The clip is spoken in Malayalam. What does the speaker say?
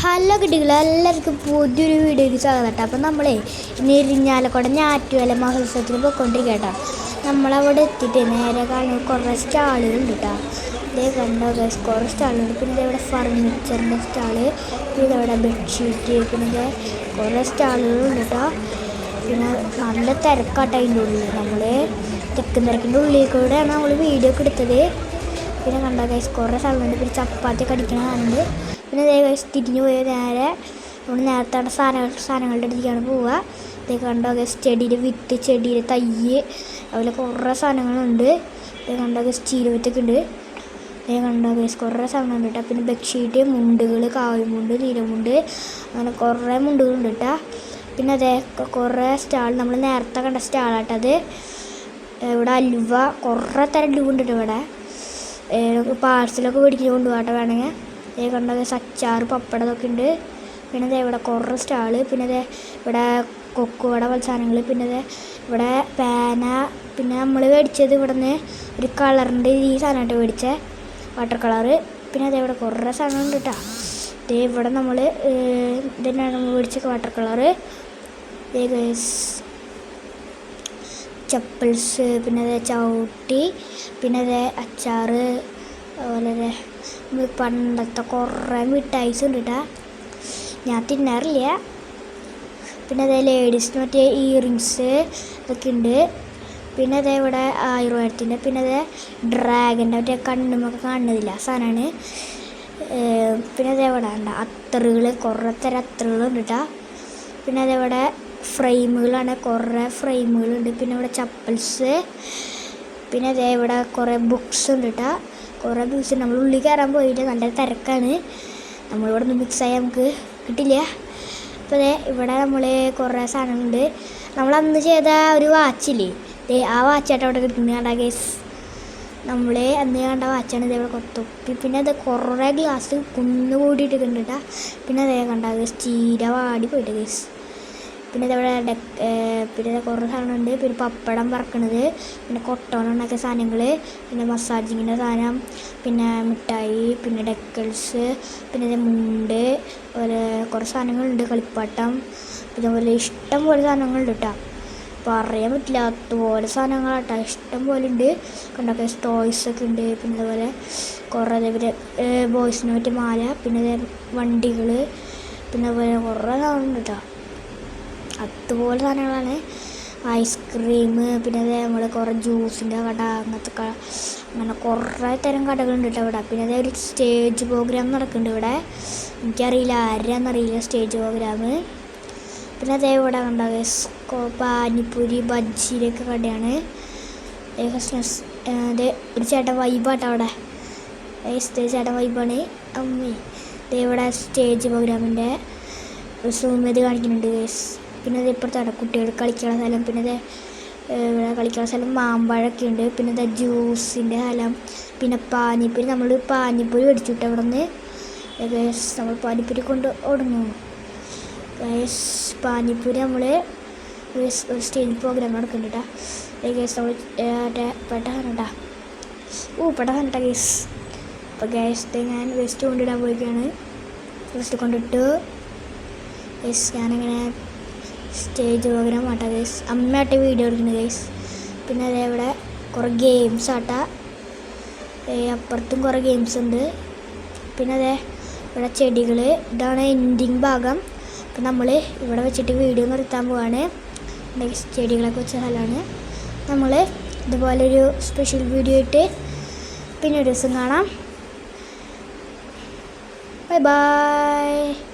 ഹലോ കുട്ടികളെ, എല്ലാവർക്കും പുതിയൊരു വീഡിയോയ്ക്ക് സ്വാഗതം കേട്ടോ. അപ്പം നമ്മളെ ഇന്ന് ഇരിഞ്ഞാലക്കുട ഞാറ്റുവേല മഹോത്സവത്തിന് പോയിക്കൊണ്ടിരിക്കുക കേട്ടോ. നമ്മളവിടെ എത്തിയിട്ട് നേരെ കാണുമ്പോൾ കുറേ സ്റ്റാളുകളുണ്ട് കേട്ടോ. ഇതേ കണ്ടോ ഗൈസ്, കുറേ സ്റ്റാളുണ്ട്. പിന്നെ ഇതേവിടെ ഫർണിച്ചറിൻ്റെ സ്റ്റാള്, പിന്നെ ഇതവിടെ ബെഡ്ഷീറ്റ്, പിന്നെ ഇതേ കുറേ സ്റ്റാളുകളുണ്ട് കേട്ടോ. പിന്നെ നല്ല തിരക്കാട്ടോ അതിൻ്റെ ഉള്ളിൽ. നമ്മൾ തെക്കൻ തിരക്കിൻ്റെ ഉള്ളിൽ കൂടെയാണ് നമ്മൾ വീഡിയോ ഒക്കെ എടുത്തത്. പിന്നെ കണ്ടോ ഗൈസ്, കുറേ സ്ഥലമുണ്ട്. പിന്നെ ചപ്പാത്തി ഒക്കെ അടിക്കണ സാധനമുണ്ട്. പിന്നെ ഇതേ ഗൈസ് തിരിഞ്ഞു പോയ നേരെ നമ്മൾ നേരത്തെ സാധനങ്ങളുടെ അടുത്തേക്കാണ് പോവുക. ഇതേ കണ്ടോ ഗൈസ്, ചെടിയുടെ വിത്ത്, ചെടിയുടെ തയ്യ്, അതുപോലെ കുറേ സാധനങ്ങളുണ്ട്. ഇതേ കണ്ടോ ഗൈസ്, ചീരവിത്തൊക്കെ ഉണ്ട്. ഇതേ കണ്ടോ ഗൈസ്, കുറേ സാധനങ്ങളുണ്ട് കേട്ടോ. പിന്നെ ബെഡ്ഷീറ്റ്, മുണ്ടുകൾ, കാവ്യമുണ്ട്, നീലമുണ്ട്, അങ്ങനെ കുറേ മുണ്ടുകളുണ്ട് കേട്ടോ. പിന്നെ അതേ കുറേ സ്റ്റാൾ, നമ്മൾ നേരത്തെ കണ്ട സ്റ്റാളാട്ടത്. ഇവിടെ അലുവ, കുറേ തരം അലുവ ഉണ്ട് ഇവിടെ. പാഴ്സലൊക്കെ മേടിച്ച് കൊണ്ടുപോകട്ടെ വേണമെങ്കിൽ. ഇതേ കണ്ടോ അച്ചാറ്, പപ്പടം ഇതൊക്കെ ഉണ്ട്. പിന്നെ അതേ ഇവിടെ കുറേ സ്റ്റാള്. പിന്നെ അതേ ഇവിടെ കൊക്കുവട പോലെ സാധനങ്ങൾ. പിന്നെ അതേ ഇവിടെ പേന. പിന്നെ നമ്മൾ മേടിച്ചത് ഇവിടെ നിന്ന് ഒരു കളറിൻ്റെ ഈ സാധനമായിട്ട് മേടിച്ചത്, വാട്ടർ കളറ്. പിന്നെ അതേ ഇവിടെ കുറേ സാധനങ്ങളുണ്ട് കേട്ടോ. ഇതേ ഇവിടെ നമ്മൾ ഇതന്നെയാണ് നമ്മൾ മേടിച്ചത്, വാട്ടർ കളറ്. ഇതേ ഗൈസ് ചപ്പിൾസ്, പിന്നെ അതേ ചവിട്ടി, പിന്നെ അതേ അച്ചാറ്, അതുപോലെ പണ്ടത്തെ കുറേ മിഠായിസ് ഉണ്ട് കേട്ടോ. ഞാൻ തിന്നാറില്ല. പിന്നെ അതേ ലേഡീസിന് മറ്റേ ഇയറിങ്സ് ഇതൊക്കെ ഉണ്ട്. പിന്നെ അതേ ഇവിടെ ആയുർവേദത്തിൻ്റെ, പിന്നെ അതേ ഡ്രാഗൻ്റെ മറ്റേ കണ്ണുമൊക്കെ കാണുന്നതില്ല സാധനമാണ്. പിന്നെ അതേ ഇവിടെ ഉണ്ട് അത്തറുകൾ, കുറേ തരം അത്തറുകളുണ്ട് കേട്ടോ. പിന്നെ അതേവിടെ ഫ്രെയിമുകളാണ്, കുറേ ഫ്രെയിമുകളുണ്ട്. പിന്നെ ഇവിടെ ചപ്പൽസ്. പിന്നെ അതേ ഇവിടെ കുറേ ബുക്സ് ഉണ്ട് കേട്ടോ. കുറേ ബുക്സ്. നമ്മൾ ഉള്ളിൽ കയറാൻ പോയിട്ട് നല്ല തിരക്കാണ്. നമ്മളിവിടെ നിന്ന് മിക്സായി നമുക്ക് കിട്ടില്ല. അപ്പോൾ അതെ ഇവിടെ നമ്മൾ കുറേ സാധനങ്ങളുണ്ട്. നമ്മൾ അന്ന് ചെയ്ത ഒരു വാച്ചില്ലേ, ആ വാച്ചായിട്ട് അവിടെ കിട്ടുന്നത് കണ്ട ഗൈസ്. നമ്മൾ അന്ന് കണ്ട വാച്ചാണ് ഇതേവിടെ കൊത്തൊപ്പി. പിന്നെ അത് കുറേ ഗ്ലാസ് കുന്നു കൂടിയിട്ടുണ്ട് കേട്ടോ. പിന്നെ അതേ കണ്ട ഗൈസ്, ചീര വാടി പോയിട്ട് ഗൈസ്. പിന്നെ ഇതവിടെ പിന്നെ കുറേ സാധനമുണ്ട്. പിന്നെ പപ്പടം വറക്കണത്, പിന്നെ കൊട്ടോണം ഉണ്ടാക്കിയ സാധനങ്ങൾ, പിന്നെ മസാജിങ്ങിൻ്റെ സാധനം, പിന്നെ മിഠായി, പിന്നെ ഡെക്കൽസ്, പിന്നെ ഇത് മുണ്ട്, അതുപോലെ കുറേ സാധനങ്ങളുണ്ട്, കളിപ്പാട്ടം. പിന്നെ അതുപോലെ ഇഷ്ടം പോലെ സാധനങ്ങളുണ്ട് കേട്ടോ. പറയാൻ പറ്റില്ല, അതുപോലെ സാധനങ്ങളാട്ടോ, ഇഷ്ടം പോലെ ഉണ്ട്. കണ്ടൊക്കെ ടോയ്സൊക്കെ ഉണ്ട്. പിന്നെ അതുപോലെ കുറേ അതേപോലെ ബോയ്സിന് പറ്റിയ മാല, പിന്നെ വണ്ടികൾ, പിന്നെ അതുപോലെ കുറേ സാധനമുണ്ട് കേട്ടോ. അതുപോലെ സാധനങ്ങളാണ്. ഐസ്ക്രീം, പിന്നെ അതേ നമ്മൾ കുറേ ജ്യൂസിൻ്റെ കട, അങ്ങനത്തെ അങ്ങനെ കുറേ തരം കടകളുണ്ട് കേട്ടോ ഇവിടെ. പിന്നെ അതേ ഒരു സ്റ്റേജ് പ്രോഗ്രാം നടക്കുന്നുണ്ട് ഇവിടെ. എനിക്കറിയില്ല ആരാന്നറിയില്ല സ്റ്റേജ് പ്രോഗ്രാം. പിന്നെ അതേ ഇവിടെ കണ്ടോ പാനിപ്പൂരി, ബജ്ജിയിലൊക്കെ കടയാണ്. അതേ ഒരു ചേട്ടൻ വൈബാട്ടോ അവിടെ. ചേട്ടൻ വൈബാണ്. അമ്മേ അതേ ഇവിടെ സ്റ്റേജ് പ്രോഗ്രാമിൻ്റെ സൂം ചെയ്ത് കാണിക്കുന്നുണ്ട് ഗൈസ്. പിന്നെ അത് ഇപ്പുറത്താണ് കുട്ടികൾ കളിക്കുന്ന സ്ഥലം. പിന്നെ അത് ഇവിടെ കളിക്കുന്ന സ്ഥലം മാമ്പഴമൊക്കെ ഉണ്ട്. പിന്നെ അത് ജ്യൂസിൻ്റെ സ്ഥലം. പിന്നെ പാനിപ്പൂരി, നമ്മൾ പാനിപ്പൂരി മേടിച്ചിട്ട് അവിടെ നിന്ന് ഗൈസ് നമ്മൾ പാനിപ്പൂരി കൊണ്ട് ഓടുന്നു ഗൈസ്. പാനിപ്പൂരി നമ്മൾ ഒരു സ്റ്റേജ് പ്രോഗ്രാം നടക്കുന്നുണ്ട് കേട്ടോ ഗൈസ്. നമ്മൾ പെട്ടെന്ന് പെട്ടെന്ന് ഗൈസ്. അപ്പോൾ ഗൈസ് ഞാൻ വെസ്റ്റ് കൊണ്ടിടാൻ പോയിക്കാണ്. വെസ്റ്റ് കൊണ്ടിട്ട് ഗൈസ് ഞാനങ്ങനെ സ്റ്റേജ് പ്രോഗ്രാം ആട്ടാ ഗൈസ്. അമ്മയായിട്ട് വീഡിയോ എടുക്കുന്നത് ഗൈസ്. പിന്നെ അതേവിടെ കുറേ ഗെയിംസ് ആട്ടാ. അപ്പുറത്തും കുറേ ഗെയിംസ് ഉണ്ട്. പിന്നെ അതേ ഇവിടെ ചെടികൾ. ഇതാണ് എൻഡിങ് ഭാഗം. അപ്പം നമ്മൾ ഇവിടെ വെച്ചിട്ട് വീഡിയോ നിർത്താൻ പോവാണ്. ചെടികളൊക്കെ വെച്ച സ്ഥലമാണ്. നമ്മൾ ഇതുപോലൊരു സ്പെഷ്യൽ വീഡിയോ ആയിട്ട് പിന്നെ ഒരു ദിവസം കാണാം. Bye bye.